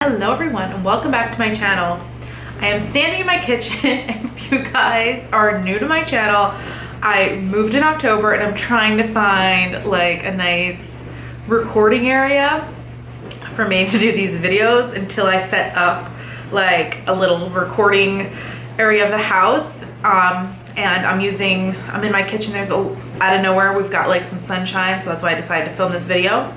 Hello everyone and welcome back to my channel. I am standing in my kitchen. If you guys are new to my channel, I moved in October and I'm trying to find like a nice recording area for me to do these videos until I set up like a little recording area of the house. And I'm in my kitchen. There's out of nowhere we've got like some sunshine, so that's why I decided to film this video.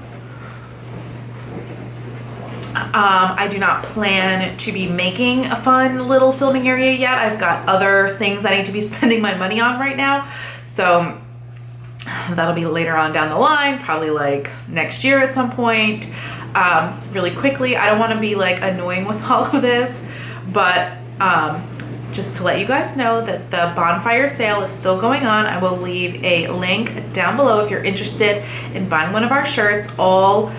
I do not plan to be making a fun little filming area yet. I've got other things I need to be spending my money on right now. So that'll be later on down the line, probably like next year at some point. Really quickly, I don't want to be like annoying with all of this, but just to let you guys know that the bonfire sale is still going on. I will leave a link down below if you're interested in buying one of our shirts. All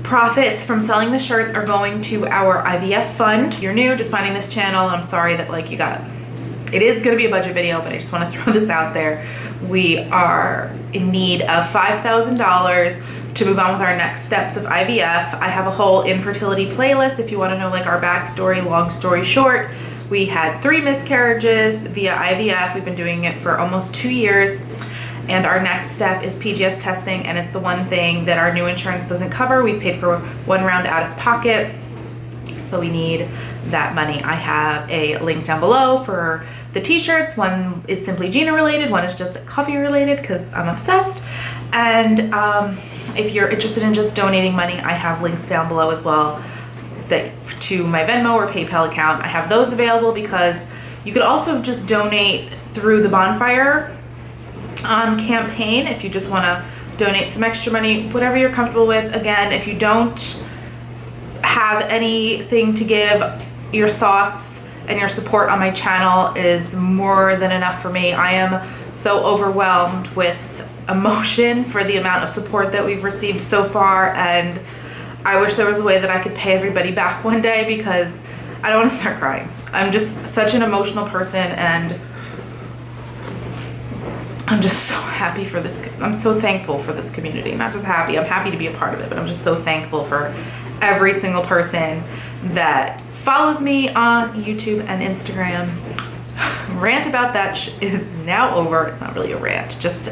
profits from selling the shirts are going to our IVF fund. If you're new, just finding this channel, I'm sorry that like it is going to be a budget video, but I just want to throw this out there. We are in need of $5,000 to move on with our next steps of IVF. I have a whole infertility playlist if you want to know like our backstory. Long story short, we had 3 miscarriages via IVF. We've been doing it for almost 2 years. And our next step is PGS testing, and it's the one thing that our new insurance doesn't cover. We've paid for 1 round out of pocket, so we need that money. I have a link down below for the t-shirts. One is simply Jeana related, one is just coffee related because I'm obsessed. And if you're interested in just donating money, I have links down below as well to my Venmo or PayPal account. I have those available because you could also just donate through the bonfire campaign if you just want to donate some extra money, whatever you're comfortable with. Again, if you don't have anything to give, your thoughts and your support on my channel is more than enough for me. I am so overwhelmed with emotion for the amount of support that we've received so far, and I wish there was a way that I could pay everybody back one day because I don't want to start crying. I'm just such an emotional person, and I'm just so happy for this. I'm so thankful for this community. Not just happy, I'm happy to be a part of it, but I'm just so thankful for every single person that follows me on YouTube and Instagram. Rant about that is now over. It's not really a rant, just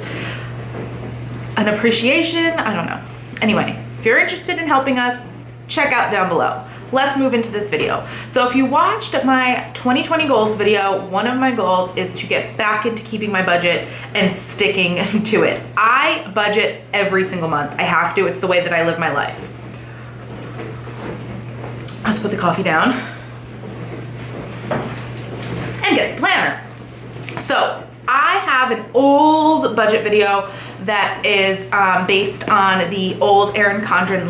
an appreciation. I don't know. Anyway, if you're interested in helping us, check out down below. Let's move into this video. So if you watched my 2020 goals video, one of my goals is to get back into keeping my budget and sticking to it. I budget every single month. I have to. It's the way that I live my life. Let's put the coffee down and get the planner. So I have an old budget video that is based on the old Erin Condren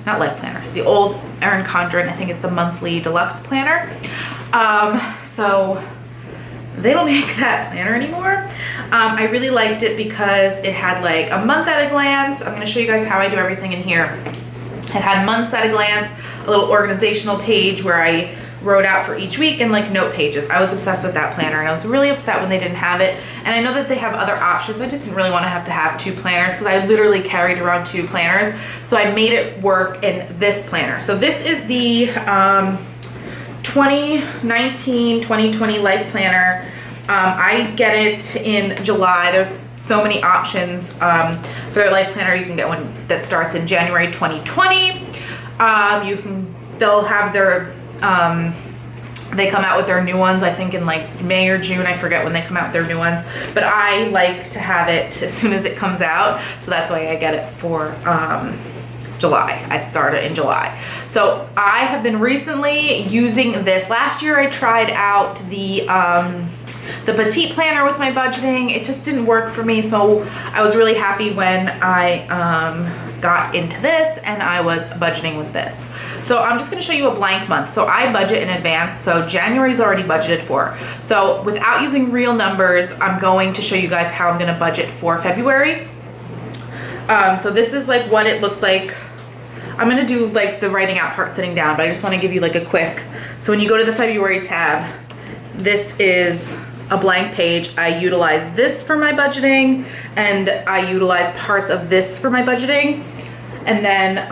not life planner, the old Erin Condren, I think it's the monthly deluxe planner. So they don't make that planner anymore. I really liked it because it had like a month at a glance. I'm gonna show you guys how I do everything in here. It had months at a glance, a little organizational page where I wrote out for each week, and like note pages. I was obsessed with that planner, and I was really upset when they didn't have it. And I know that they have other options. I just didn't really want to have 2 planners because I literally carried around 2 planners. So I made it work in this planner. So this is the 2019-2020 life planner. I get it in July. There's so many options for their life planner. You can get one that starts in January 2020. They'll have their they come out with their new ones, I think in like May or June. I forget when they come out with their new ones, but I like to have it as soon as it comes out. So that's why I get it for July. I started in July. So I have been recently using this. Last year I tried out the petite planner with my budgeting. It just didn't work for me. So I was really happy when I got into this and I was budgeting with this. So I'm just going to show you a blank month. So I budget in advance. So January's already budgeted for. So without using real numbers, I'm going to show you guys how I'm going to budget for February. So this is like what it looks like. I'm going to do like the writing out part sitting down, but I just want to give you like a quick. So when you go to the February tab, this is a blank page. I utilize this for my budgeting, and I utilize parts of this for my budgeting. And then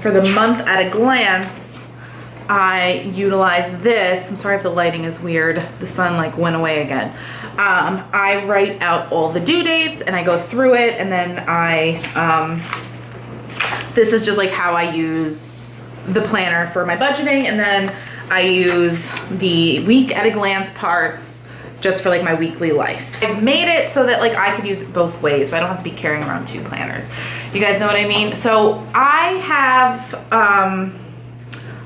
for the month at a glance, I utilize this. I'm sorry if the lighting is weird. The sun like went away again. I write out all the due dates and I go through it, and then this is just like how I use the planner for my budgeting, and then I use the week at a glance parts just for like my weekly life. I've made it so that like I could use it both ways, so I don't have to be carrying around 2 planners. You guys know what I mean? So I have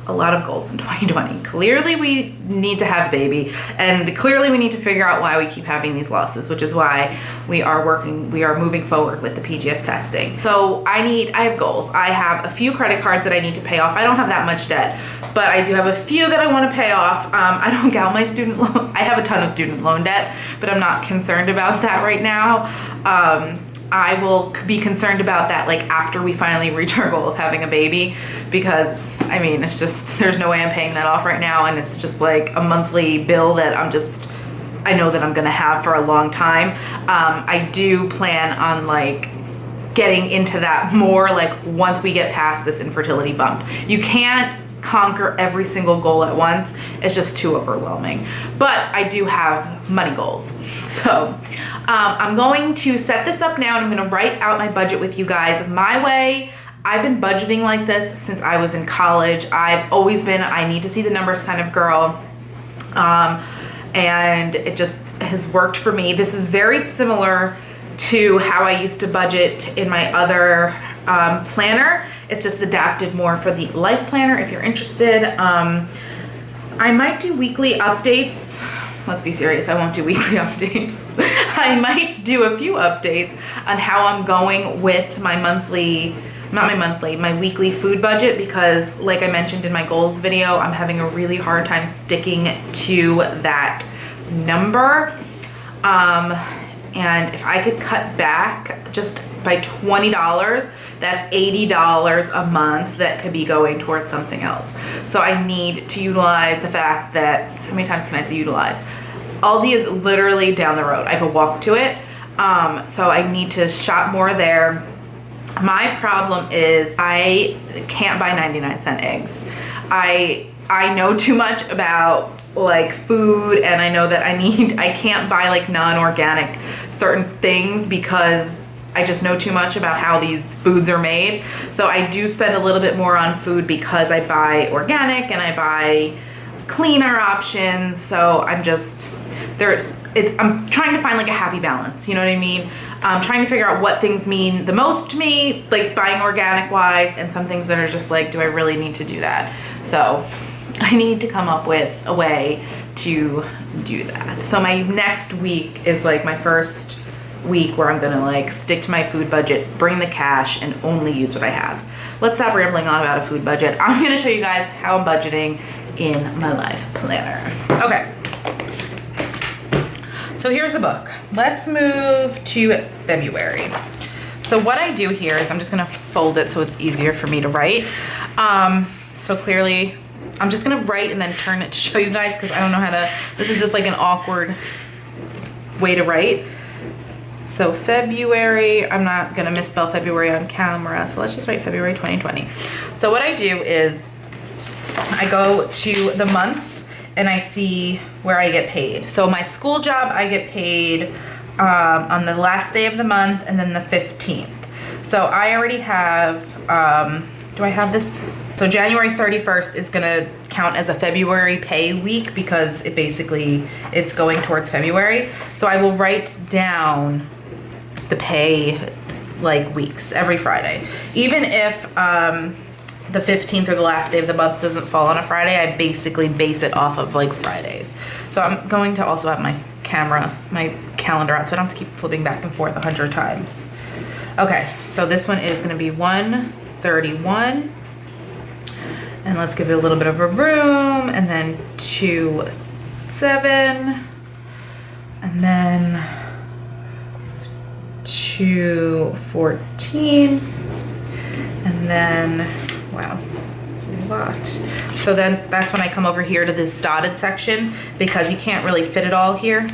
a lot of goals in 2020. Clearly we need to have a baby, and clearly we need to figure out why we keep having these losses, which is why we are moving forward with the PGS testing. So I have goals. I have a few credit cards that I need to pay off. I don't have that much debt, but I do have a few that I want to pay off. I don't count my student loan. I have a ton of student loan debt, but I'm not concerned about that right now. I will be concerned about that like after we finally reach our goal of having a baby, because I mean, it's just, there's no way I'm paying that off right now, and it's just like a monthly bill that I know that I'm gonna have for a long time. I do plan on like getting into that more like once we get past this infertility bump. You can't conquer every single goal at once. It's just too overwhelming. But I do have money goals. So I'm going to set this up now, and I'm gonna write out my budget with you guys my way. I've been budgeting like this since I was in college. I've always been, I need to see the numbers kind of girl. And it just has worked for me. This is very similar to how I used to budget in my other planner. It's just adapted more for the life planner if you're interested. I might do weekly updates. Let's be serious, I won't do weekly updates. I might do a few updates on how I'm going with my my weekly food budget, because like I mentioned in my goals video, I'm having a really hard time sticking to that number. And if I could cut back just by $20, that's $80 a month that could be going towards something else. So I need to utilize the fact that, how many times can I say utilize? Aldi is literally down the road. I could walk to it. So I need to shop more there. My problem is I can't buy 99-cent eggs. I know too much about like food, and I know that I can't buy like non-organic certain things because I just know too much about how these foods are made. So I do spend a little bit more on food because I buy organic and I buy cleaner options. So I'm trying to find like a happy balance, you know what I mean? I'm trying to figure out what things mean the most to me, like buying organic wise, and some things that are just like, do I really need to do that? So I need to come up with a way to do that. So my next week is like my first week where I'm gonna like stick to my food budget, bring the cash, and only use what I have. Let's stop rambling on about a food budget. I'm gonna show you guys how I'm budgeting in my life planner. Okay. So here's the book. Let's move to February. So what I do here is I'm just gonna fold it so it's easier for me to write. So clearly, I'm just gonna write and then turn it to show you guys, because I don't know how to, this is just like an awkward way to write. So February, I'm not gonna misspell February on camera, so let's just write February 2020. So what I do is I go to the month and I see where I get paid. So my school job, I get paid on the last day of the month and then the 15th. So I already have, do I have this? So January 31st is gonna count as a February pay week because it's going towards February. So I will write down the pay like weeks every Friday. Even if the 15th or the last day of the month doesn't fall on a Friday, I basically base it off of like Fridays. So I'm going to also have my calendar out so I don't have to keep flipping back and forth 100 times. Okay, so this one is gonna be 131. And let's give it a little bit of a room, and then 27, and then 214, and then, wow, that's a lot. So then that's when I come over here to this dotted section, because you can't really fit it all here.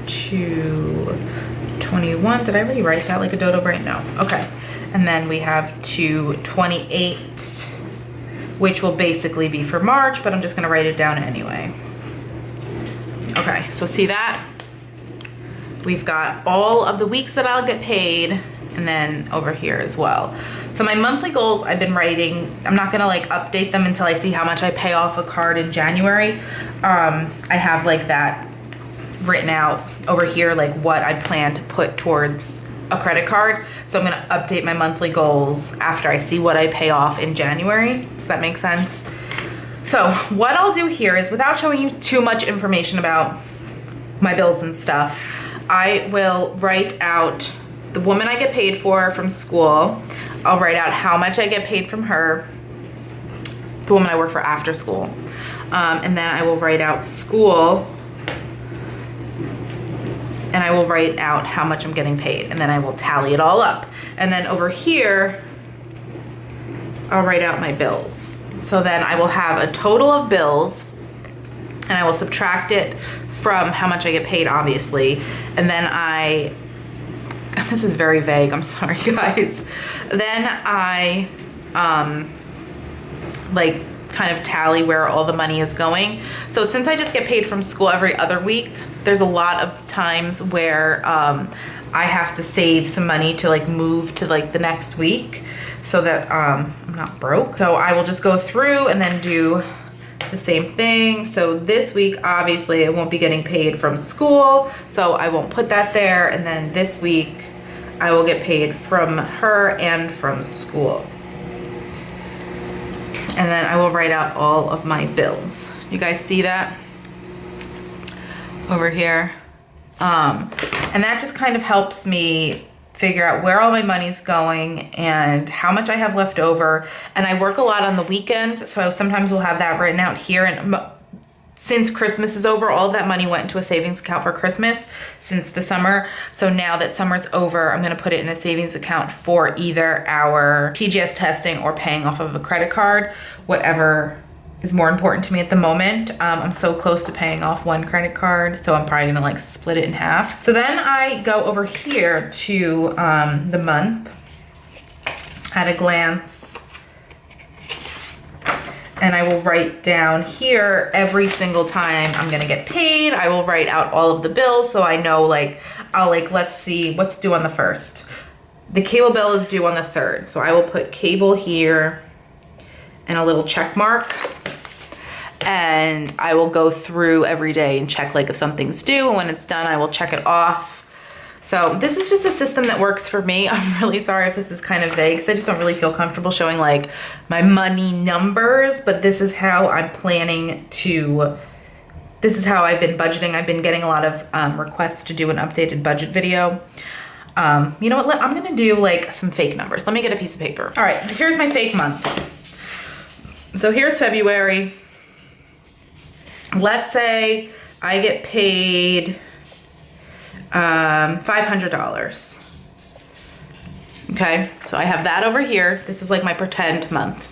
221, did I already write that like a dodo brain? No, okay. And then we have 228, which will basically be for March, but I'm just gonna write it down anyway. Okay, so see that? We've got all of the weeks that I'll get paid, and then over here as well. So my monthly goals I've been writing, I'm not gonna like update them until I see how much I pay off a card in January. I have like that written out over here, like what I plan to put towards a credit card. So I'm gonna update my monthly goals after I see what I pay off in January. Does that make sense? So what I'll do here is, without showing you too much information about my bills and stuff, I will write out the woman I get paid for from school. I'll write out how much I get paid from her, the woman I work for after school. And then I will write out school, and I will write out how much I'm getting paid, and then I will tally it all up. And then over here, I'll write out my bills. So then I will have a total of bills, and I will subtract it from how much I get paid, obviously. And then this is very vague, I'm sorry guys. Then I like kind of tally where all the money is going. So since I just get paid from school every other week, there's a lot of times where I have to save some money to like move to like the next week so that I'm not broke. So I will just go through and then do the same thing. So this week, obviously I won't be getting paid from school, so I won't put that there. And then this week I will get paid from her and from school. And then I will write out all of my bills. You guys see that over here? And that just kind of helps me figure out where all my money's going and how much I have left over. And I work a lot on the weekends, so sometimes we'll have that written out here. And since Christmas is over, all of that money went into a savings account for Christmas since the summer. So now that summer's over, I'm gonna put it in a savings account for either our PGS testing or paying off of a credit card, whatever is more important to me at the moment. I'm so close to paying off one credit card, so I'm probably gonna like split it in half. So then I go over here to the month at a glance, and I will write down here every single time I'm gonna get paid. I will write out all of the bills so I know, like, I'll like, let's see what's due on the 1st. The cable bill is due on the 3rd, so I will put cable here and a little check mark. And I will go through every day and check like if something's due, and when it's done, I will check it off. So this is just a system that works for me. I'm really sorry if this is kind of vague, because I just don't really feel comfortable showing like my money numbers, but this is how I'm planning to, this is how I've been budgeting. I've been getting a lot of requests to do an updated budget video. You know what, I'm gonna do like some fake numbers. Let me get a piece of paper. All right, here's my fake month. So here's February. Let's say I get paid $500. Okay, so I have that over here. This is like my pretend month.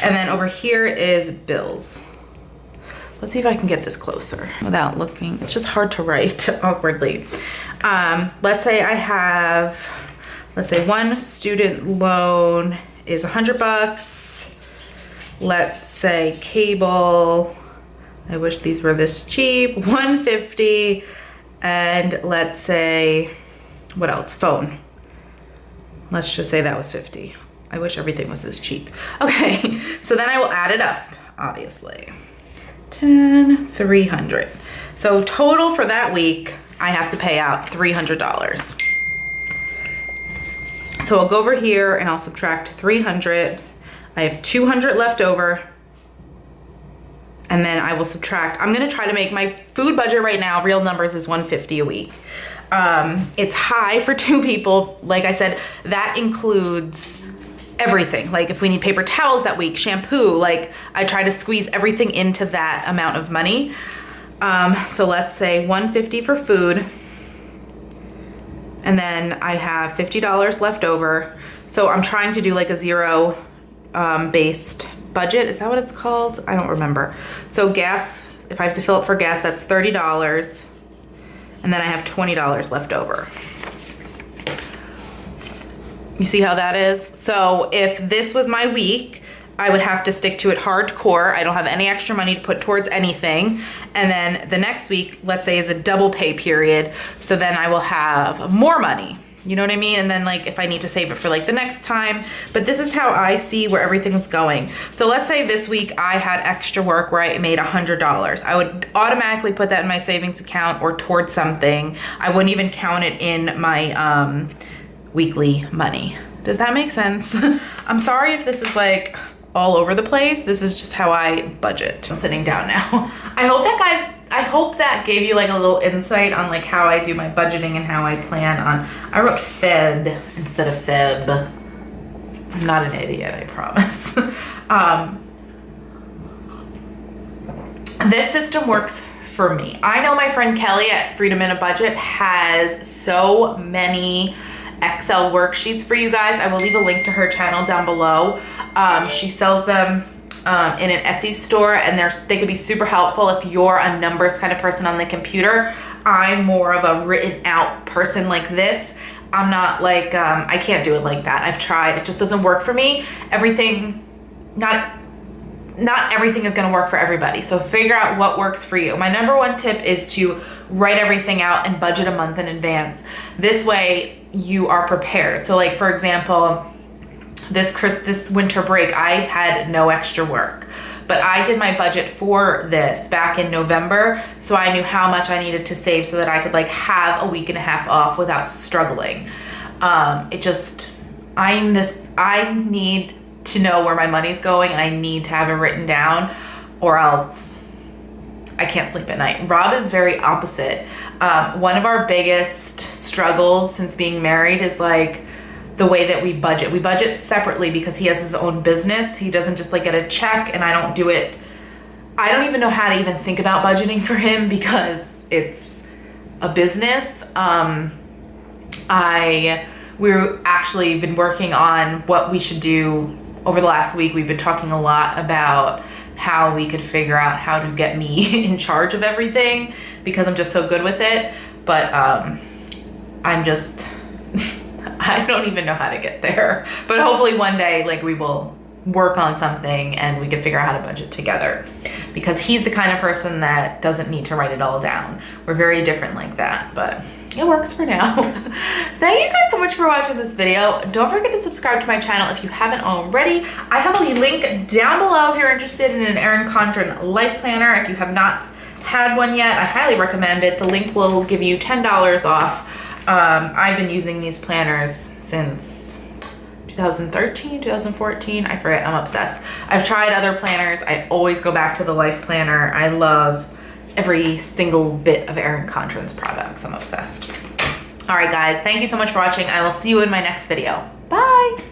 And then over here is bills. Let's see if I can get this closer without looking. It's just hard to write awkwardly. Let's say I have, let's say one student loan is $100. Let's say cable, I wish these were this cheap, $150. And let's say, what else? Phone. Let's just say that was $50. I wish everything was this cheap. Okay, so then I will add it up, obviously. 10, 300. So total for that week, I have to pay out $300. So I'll go over here and I'll subtract 300. I have 200 left over. And then I will subtract, I'm gonna try to make my food budget right now, real numbers, is $150 a week. It's high for 2 people. Like I said, that includes everything. Like if we need paper towels that week, shampoo, like I try to squeeze everything into that amount of money. So let's say $150 for food. And then I have $50 left over. So I'm trying to do like a zero based budget. Is that what it's called? I don't remember. So gas, if I have to fill up for gas, that's $30. And then I have $20 left over. You see how that is? So if this was my week, I would have to stick to it hardcore. I don't have any extra money to put towards anything. And then the next week, let's say, is a double pay period. So then I will have more money. You know what I mean? And then like if I need to save it for like the next time, but this is how I see where everything's going. So let's say this week I had extra work where I made $100. I would automatically put that in my savings account or towards something. I wouldn't even count it in my weekly money. Does that make sense? I'm sorry if this is like all over the place. This is just how I budget. I'm sitting down now. I hope that gave you like a little insight on like how I do my budgeting and how I plan on. I wrote Fed instead of Feb. I'm not an idiot, I promise. This system works for me. I know my friend Kelly at Freedom in a Budget has so many Excel worksheets for you guys. I will leave a link to her channel down below. She sells them in an Etsy store, and they could be super helpful if you're a numbers kind of person on the computer. I'm more of a written out person like this. I'm not like, I can't do it like that. I've tried, it just doesn't work for me. Not everything is gonna work for everybody. So figure out what works for you. My number one tip is to write everything out and budget a month in advance. This way you are prepared. So like, for example, this winter break, I had no extra work, but I did my budget for this back in November. So I knew how much I needed to save so that I could like have a week and a half off without struggling. I need to know where my money's going, and I need to have it written down, or else I can't sleep at night. Rob is very opposite. One of our biggest struggles since being married is like the way that we budget. We budget separately because he has his own business. He doesn't just like get a check, and I don't do it. I don't even know how to even think about budgeting for him because it's a business. We've actually been working on what we should do over the last week. We've been talking a lot about how we could figure out how to get me in charge of everything because I'm just so good with it. But I don't even know how to get there. But hopefully one day, like, we will work on something and we can figure out how to budget together, because he's the kind of person that doesn't need to write it all down. We're very different like that, but it works for now. Thank you guys so much for watching this video. Don't forget to subscribe to my channel if you haven't already. I have a link down below if you're interested in an Erin Condren life planner. If you have not had one yet, I highly recommend it. The link will give you $10 off. I've been using these planners since 2013, 2014, I forget, I'm obsessed. I've tried other planners. I always go back to the life planner. I love every single bit of Erin Condren's products. I'm obsessed. All right, guys, thank you so much for watching. I will see you in my next video.